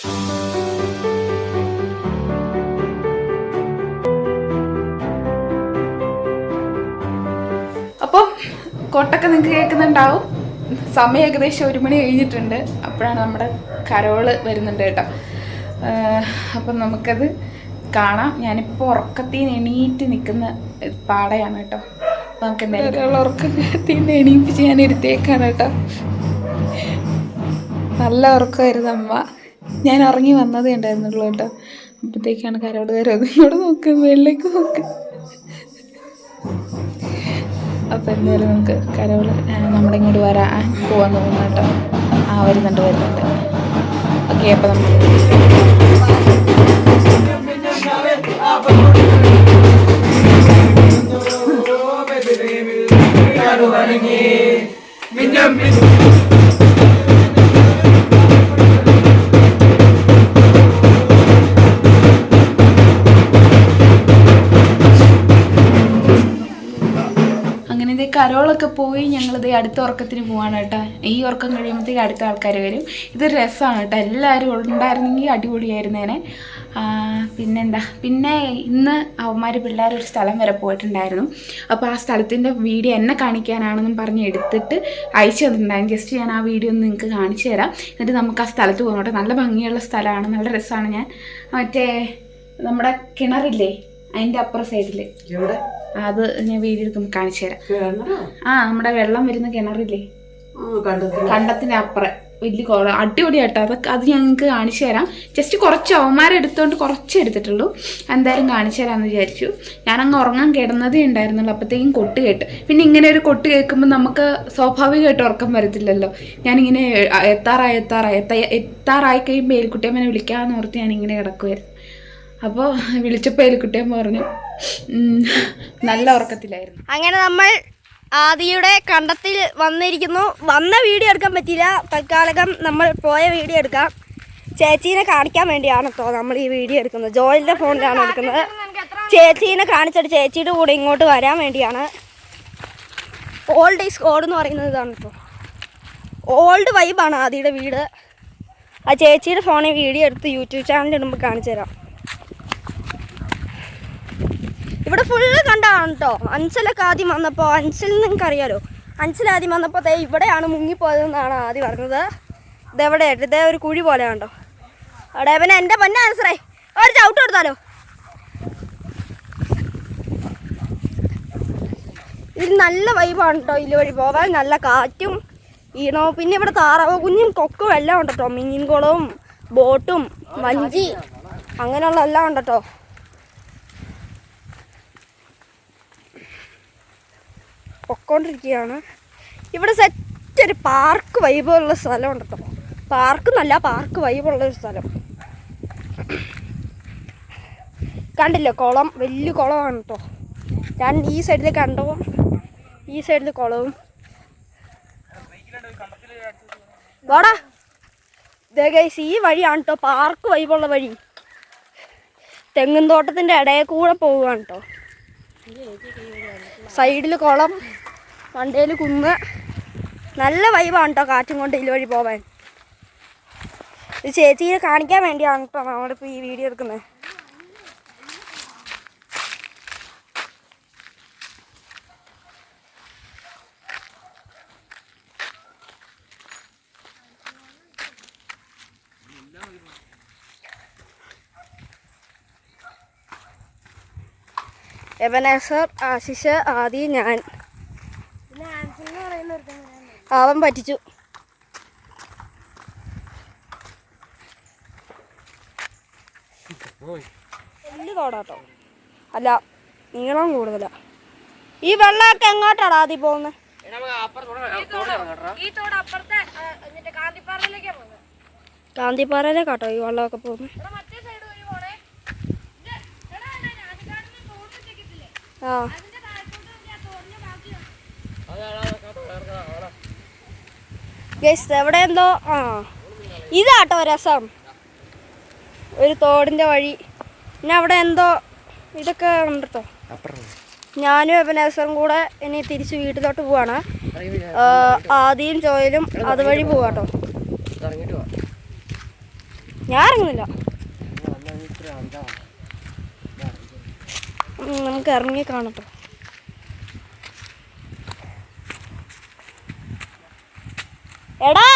അപ്പം കൊട്ടൊക്കെ നിങ്ങൾക്ക് കേൾക്കുന്നുണ്ടാവും. സമയം ഏകദേശം 1 മണി കഴിഞ്ഞിട്ടുണ്ട്. അപ്പോഴാണ് നമ്മുടെ കരോള് വരുന്നുണ്ട് കേട്ടോ. അപ്പം നമുക്കത് കാണാം. ഞാനിപ്പോൾ ഉറക്കത്തിൽ നിന്ന് എണീറ്റ് നിൽക്കുന്ന പാടയാണ് കേട്ടോ. അപ്പം നമുക്ക് എന്തായാലും ഉറക്കത്തിൽ നിന്ന് എണീപ്പിച്ച് ഞാൻ എടുത്തേക്കാണ് കേട്ടോ. നല്ല ഉറക്കമായിരുന്നു അമ്മ. ഞാൻ ഇറങ്ങി വന്നതേ ഉണ്ടായിരുന്നുള്ളൂ കേട്ടോ. അപ്പോഴത്തേക്കാണ് കരോട് കയറുന്നത്. ഇങ്ങോട്ട് നോക്ക്, വെള്ളിലേക്ക് നോക്ക്. അപ്പം എന്തായാലും നമുക്ക് കരോള് നമ്മുടെ ഇങ്ങോട്ട് വരാൻ പോകാൻ തോന്നുന്നു കേട്ടോ. വരുന്നുണ്ട്. ഓക്കെ, അപ്പം നമുക്ക് കരോളൊക്കെ പോയി ഞങ്ങളിത് അടുത്ത ഉറക്കത്തിന് പോവാണ് കേട്ടോ. ഈ ഉറക്കം കഴിയുമ്പോഴത്തേക്ക് അടുത്ത ആൾക്കാർ വരും. ഇതൊരു രസമാണ് കേട്ടോ. എല്ലാവരും ഉണ്ടായിരുന്നെങ്കിൽ അടിപൊളിയായിരുന്നേനെ. പിന്നെ ഇന്ന് അവന്മാർ പിള്ളേരൊരു സ്ഥലം വരെ പോയിട്ടുണ്ടായിരുന്നു. അപ്പോൾ ആ സ്ഥലത്തിൻ്റെ വീഡിയോ എന്നെ കാണിക്കാനാണെന്നും പറഞ്ഞ് എടുത്തിട്ട് അയച്ചു തന്നിട്ടുണ്ടായിരുന്നു. ജസ്റ്റ് ഞാൻ ആ വീഡിയോ ഒന്ന് നിങ്ങൾക്ക് കാണിച്ചു തരാം. എന്നിട്ട് നമുക്ക് ആ സ്ഥലത്ത് പോകാം കേട്ടോ. നല്ല ഭംഗിയുള്ള സ്ഥലമാണ്, നല്ല രസമാണ്. ഞാൻ മറ്റേ നമ്മുടെ കിണറില്ലേ അതിൻ്റെ അപ്പുറം സൈഡിൽ അത് ഞാൻ വീഡിയോ എടുക്കുമ്പോൾ കാണിച്ചു തരാം. നമ്മുടെ വെള്ളം വരുന്ന കിണറില്ലേ കണ്ടത്തിൻ്റെ അപ്പുറം വലിയ കുളം അടിപൊളിയാട്ടോ. അത് ഞങ്ങൾക്ക് കാണിച്ചു തരാം. ജസ്റ്റ് കുറച്ച് അവന്മാരെടുത്തോണ്ട് കുറച്ച് എടുത്തിട്ടുള്ളൂ. എന്തായാലും കാണിച്ചു തരാമെന്ന് വിചാരിച്ചു. ഞാനങ്ങ് ഉറങ്ങാൻ കിടന്നതേ ഉണ്ടായിരുന്നുള്ളൂ. അപ്പോഴത്തേക്കും കൊട്ട് കേട്ട്. പിന്നെ ഇങ്ങനെ ഒരു കൊട്ട് കേൾക്കുമ്പോൾ നമുക്ക് സ്വാഭാവികമായിട്ട് ഉറക്കം വരത്തില്ലല്ലോ. ഞാനിങ്ങനെ എത്താറായി കഴിയുമ്പോൾ ഏലിക്കുട്ടിയമ്മനെ വിളിക്കാമെന്ന് ഓർത്ത് ഞാനിങ്ങനെ കിടക്കുമായിരുന്നു. അപ്പോൾ വിളിച്ചപ്പോൾ ഏലിക്കുട്ടിയമ്മ പറഞ്ഞു നല്ല ഉറക്കത്തിലായിരുന്നു. അങ്ങനെ നമ്മൾ ആദിയുടെ കണ്ടത്തിൽ വന്നിരിക്കുന്നു. വന്ന വീഡിയോ എടുക്കാൻ പറ്റിയില്ല. തൽക്കാലം നമ്മൾ പോയ വീഡിയോ എടുക്കാം. ചേച്ചീനെ കാണിക്കാൻ വേണ്ടിയാണ് കേട്ടോ നമ്മൾ ഈ വീഡിയോ എടുക്കുന്നത്. ജോയിലിൻ്റെ ഫോണിലാണ് എടുക്കുന്നത്. ചേച്ചീനെ കാണിച്ചിട്ട് ചേച്ചിയുടെ കൂടെ ഇങ്ങോട്ട് വരാൻ വേണ്ടിയാണ്. ഓൾഡ് ഈസ് ഗോൾഡ് എന്ന് പറയുന്നത് ഇതാണ് കേട്ടോ. ഓൾഡ് വൈബാണ് ആദിയുടെ വീട്. ആ ചേച്ചിയുടെ ഫോണിൽ വീഡിയോ എടുത്ത് യൂട്യൂബ് ചാനലിൽ ഇടുമ്പോൾ കാണിച്ചു തരാം. ഇവിടെ ഫുള്ള് കണ്ടാണ് കേട്ടോ. അൻസലൊക്കെ ആദ്യം വന്നപ്പോൾ, അൻസൽ നിങ്ങൾക്ക് അറിയാലോ, അൻസൽ ആദ്യം വന്നപ്പോൾ ഇവിടെയാണ് മുങ്ങിപ്പോയതെന്നാണ് ആദ്യം പറഞ്ഞത്. ഇതെവിടെയായിട്ട് ഇതേ ഒരു കുഴി പോലെ കണ്ടോ അവിടെ. പിന്നെ എൻ്റെ പൊന്നെ ആൻസറേ ഒരു ചവിട്ട് കൊടുത്താലോ. ഇതിൽ നല്ല വൈബാണ് കേട്ടോ. ഇതിൽ വഴി പോകാൻ നല്ല കാറ്റും ഈണവും. പിന്നെ ഇവിടെ താറാവ് കുഞ്ഞും കൊക്കും എല്ലാം ഉണ്ട് കേട്ടോ. മീൻ കുളവും ബോട്ടും വഞ്ചി അങ്ങനെയുള്ള എല്ലാം ഉണ്ട് കേട്ടോ. പൊക്കോണ്ടിരിക്കുകയാണ്. ഇവിടെ സെറ്റൊരു പാർക്ക് വൈബുള്ള സ്ഥലമുണ്ട് കേട്ടോ. പാർക്ക് വൈബുള്ളൊരു സ്ഥലം കണ്ടില്ലേ. കുളം, വലിയ കുളമാണ് കേട്ടോ. ഞാൻ ഈ സൈഡിൽ കണ്ടോ, ഈ സൈഡിൽ കുളവും. വാടാ ഗൈസ്, ഈ വഴിയാണ് കേട്ടോ പാർക്ക് വൈബുള്ള വഴി. തെങ്ങും തോട്ടത്തിൻ്റെ ഇടയിൽ കൂടെ പോവുകയാണ് കേട്ടോ. സൈഡിൽ കുളം, മണ്ടയിൽ കുന്ന്. നല്ല വൈബാണ് കേട്ടോ കാറ്റും കൊണ്ട് ഇതിൽ വഴി പോവാൻ. ഇത് ചേച്ചിയെ കാണിക്കാൻ വേണ്ടിയാണ് കേട്ടോ നമ്മളിപ്പോൾ ഈ വീഡിയോ എടുക്കുന്നത്. എബനേസർ, ആശിഷ്, ആദി, ഞാൻ. അവൻ പറ്റിച്ചു. വലിയ തോടാട്ടോ. അല്ല, നീളം കൂടുതലാ. ഈ വെള്ളമൊക്കെ എങ്ങോട്ടാണ് ആദ്യം പോകുന്നത്? കാന്തിപ്പാറയിലേക്കാട്ടോ ഈ വെള്ളമൊക്കെ പോകുന്നത്. ആ എവിടെ എന്തോ ഇതാട്ടോ രസം. ഒരു തോടിൻ്റെ വഴി. പിന്നെ അവിടെ എന്തോ ഇതൊക്കെ ഉണ്ട് കേട്ടോ. ഞാനും എബനേസറും കൂടെ ഇനി തിരിച്ച് വീട്ടിലോട്ട് പോവാണ്. ആദിയും ജോയലും അതുവഴി പോവാട്ടോ. ഞാൻ ഇറങ്ങുന്നില്ല. നമുക്ക് ഇറങ്ങി കാണട്ടോ. എടാ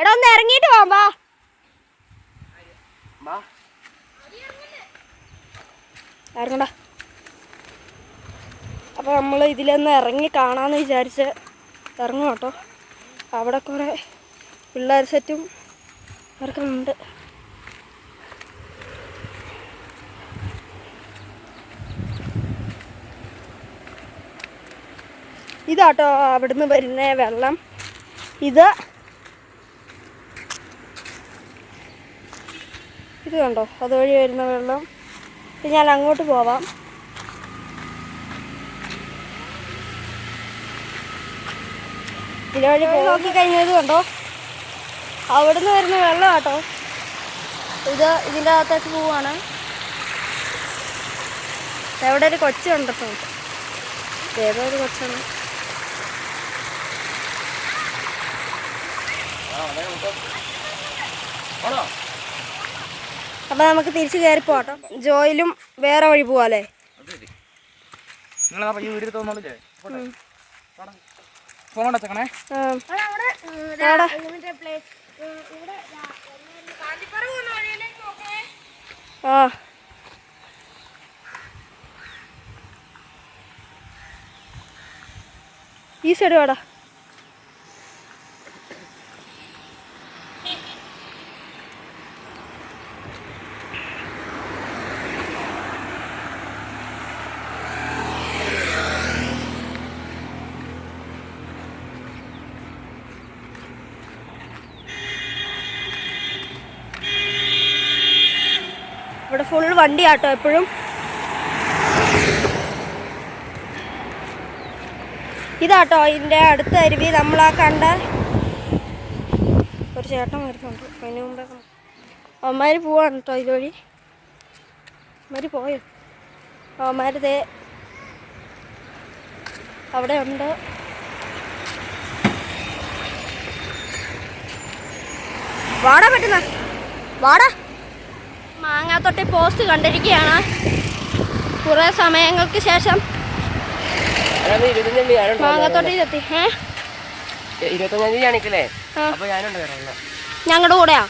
എടാ ഒന്ന് ഇറങ്ങിയിട്ട് വാ. ഇറങ്ങടാ. അപ്പോൾ നമ്മൾ ഇതിലൊന്ന് ഇറങ്ങി കാണാമെന്ന് വിചാരിച്ച് ഇറങ്ങും കേട്ടോ. അവിടെ കുറേ പിള്ളേർ സെറ്റും അവർക്ക് ഉണ്ട്. ഇതാട്ടോ അവിടുന്ന് വരുന്ന വെള്ളം. ഇത് കണ്ടോ, അതുവഴി വരുന്ന വെള്ളം. ഇപ്പം ഞാൻ അങ്ങോട്ട് പോവാം. ഇതിലവഴി നോക്കിക്കഴിഞ്ഞത് കണ്ടോ, അവിടുന്ന് വരുന്ന വെള്ളം കേട്ടോ. ഇതിൻ്റെ അകത്തേക്ക് പോവാണ്. എവിടെ ഒരു കൊച്ചുണ്ടോ, ഏതോ ഒരു കൊച്ചാണ്. അപ്പം നമുക്ക് തിരിച്ച് കയറി പോട്ടോ. ജോയിലും വേറെ വഴി പോവാല്ലേ? ആ ഈ സൈഡ് വേടാ. ഇവിടെ ഫുൾ വണ്ടിയാട്ടോ എപ്പോഴും. ഇതാട്ടോ ഇതിൻ്റെ അടുത്ത അരുവി. നമ്മളാ കണ്ട ഒരു ചേട്ടൻ വരുന്നുണ്ട്. അതിന് മുമ്പേ അവന്മാർ പോവാണ് കേട്ടോ ഇതുവഴി. അവന്മാർ പോയോ? അവന്മാർ ദേ അവിടെ ഉണ്ട്. വാടാ പറ്റുന്ന വാടാ. മാങ്ങാത്തൊട്ടി പോസ്റ്റ് കണ്ടിരിക്കുകയാണ് കുറേ സമയങ്ങൾക്ക് ശേഷം. മാങ്ങാത്തൊട്ടിയിലെത്തി. 25 ഞങ്ങളുടെ കൂടെയാ.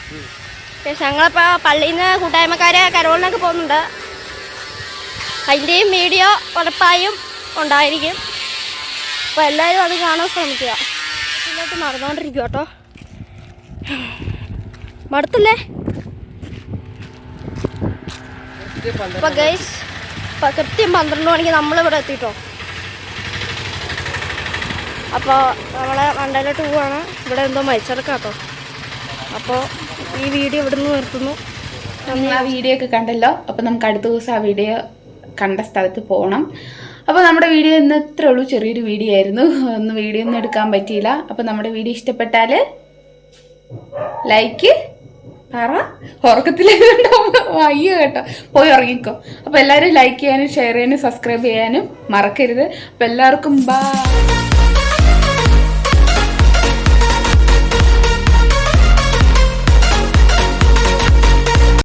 ഞങ്ങളിപ്പോൾ പള്ളിയിൽ നിന്ന് കൂട്ടായ്മക്കാരെ കരോളിനൊക്കെ പോകുന്നുണ്ട്. അതിൻ്റെയും വീഡിയോ ഉറപ്പായും ഉണ്ടായിരിക്കും. അപ്പോൾ എല്ലാവരും അത് കാണാൻ ശ്രമിക്കുക. ഇതിലോട്ട് നടന്നുകൊണ്ടിരിക്കുക കേട്ടോ. മടുത്തല്ലേ? അപ്പോൾ ഗൈസ് കൃത്യം 12 മണിക്ക് നമ്മളിവിടെ എത്തിട്ടോ. അപ്പോൾ നമ്മളെ മണ്ടയിലോട്ട് പോവാണ്. ഇവിടെ എന്തോ മരിച്ചെടുക്കാട്ടോ. അപ്പോൾ ഈ വീഡിയോ ഇവിടെ നിന്ന് നിർത്തുന്നു. നിങ്ങൾ ആ വീഡിയോ ഒക്കെ കണ്ടല്ലോ. അപ്പോൾ നമുക്ക് അടുത്ത ദിവസം ആ വീഡിയോ കണ്ട സ്ഥലത്ത് പോകണം. അപ്പോൾ നമ്മുടെ വീഡിയോ ഇന്ന് ഇത്രേ ഉള്ളൂ. ചെറിയൊരു വീഡിയോ ആയിരുന്നു. വീഡിയോ ഒന്നും എടുക്കാൻ പറ്റിയില്ല. അപ്പോൾ നമ്മുടെ വീഡിയോ ഇഷ്ടപ്പെട്ടാൽ ലൈക്ക് പറ. ഉറക്കത്തിലേക്കുണ്ടാവും വയ്യ കേട്ടോ. പോയി ഉറങ്ങിക്കോ. അപ്പോൾ എല്ലാവരും ലൈക്ക് ചെയ്യാനും ഷെയർ ചെയ്യാനും സബ്സ്ക്രൈബ് ചെയ്യാനും മറക്കരുത്. അപ്പോൾ എല്ലാവർക്കും ബൈ.